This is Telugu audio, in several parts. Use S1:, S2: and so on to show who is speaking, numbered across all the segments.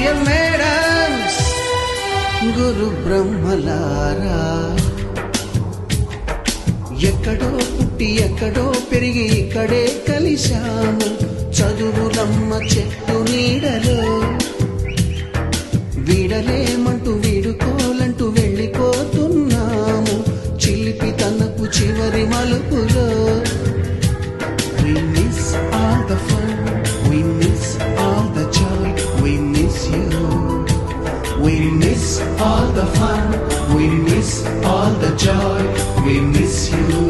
S1: డియర్ మేడమ్స్, గురు బ్రహ్మలారా, ఎక్కడో పుట్టి ఎక్కడో పెరిగి ఇక్కడే కలిశాము చదువులమ్మ చెట్టు నీడలో. వీడలేమంటూ వీడుకోలంటూ వెళ్ళిపోతున్నాము చిలిపి తనపు చివరి మలుపులో. We miss all the fun, we miss all the joy, we miss you. We miss all the fun, we miss all the joy, we miss you.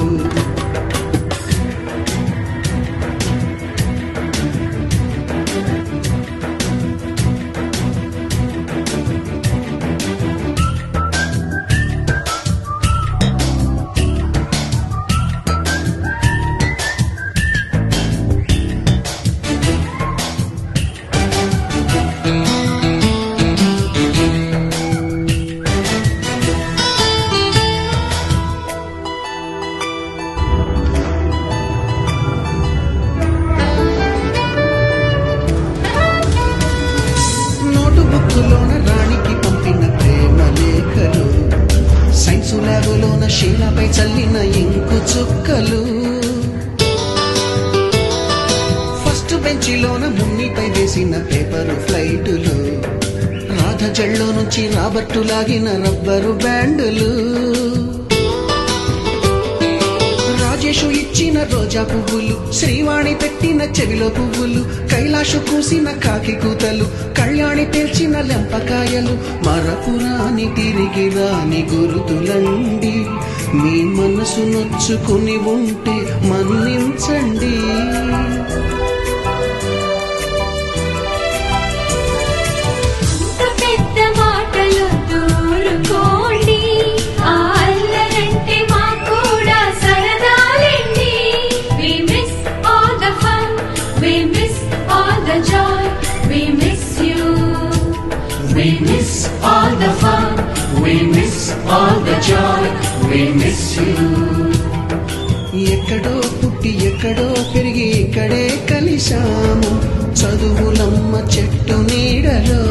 S1: బుక్కులోన రాణికి పంపిన ప్రేమ లేఖలు, సైన్సు ల్యాబులోన శీలపై చల్లిన ఇంకు చుక్కలు, ఫస్ట్ బెంచిలోన మున్నిపై వేసిన పేపరు ఫ్లైటులు, రాధ జల్లో నుంచి రాబర్టు లాగిన రబ్బరు బ్యాండులు, రాజేషు ఇచ్చిన రోజా పువ్వులు, శ్రీవాణి పెట్టిన చెవిలో పువ్వులు, కైలాషు కూసిన కాకి కూతలు, కళ్యాణి పేల్చిన లెంపకాయలు, మరపురాని తిరిగి రాని గురుతులండి. మీ మనసు నొచ్చుకుని ఉంటే మన్నించండి.
S2: We miss all the fun, we miss all the joy, we miss you.
S1: ఎక్కడో పుట్టి ఎక్కడో పెరిగి ఇక్కడే కలిశాము చదువులమ్మ చెట్టు నీడలో.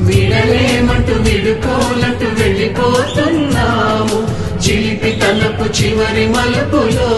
S2: వీడలేమంటూ విడుకోలంటూ వెళ్ళిపోతున్నాము చిలిపి తలపు చివరి మలుపులో.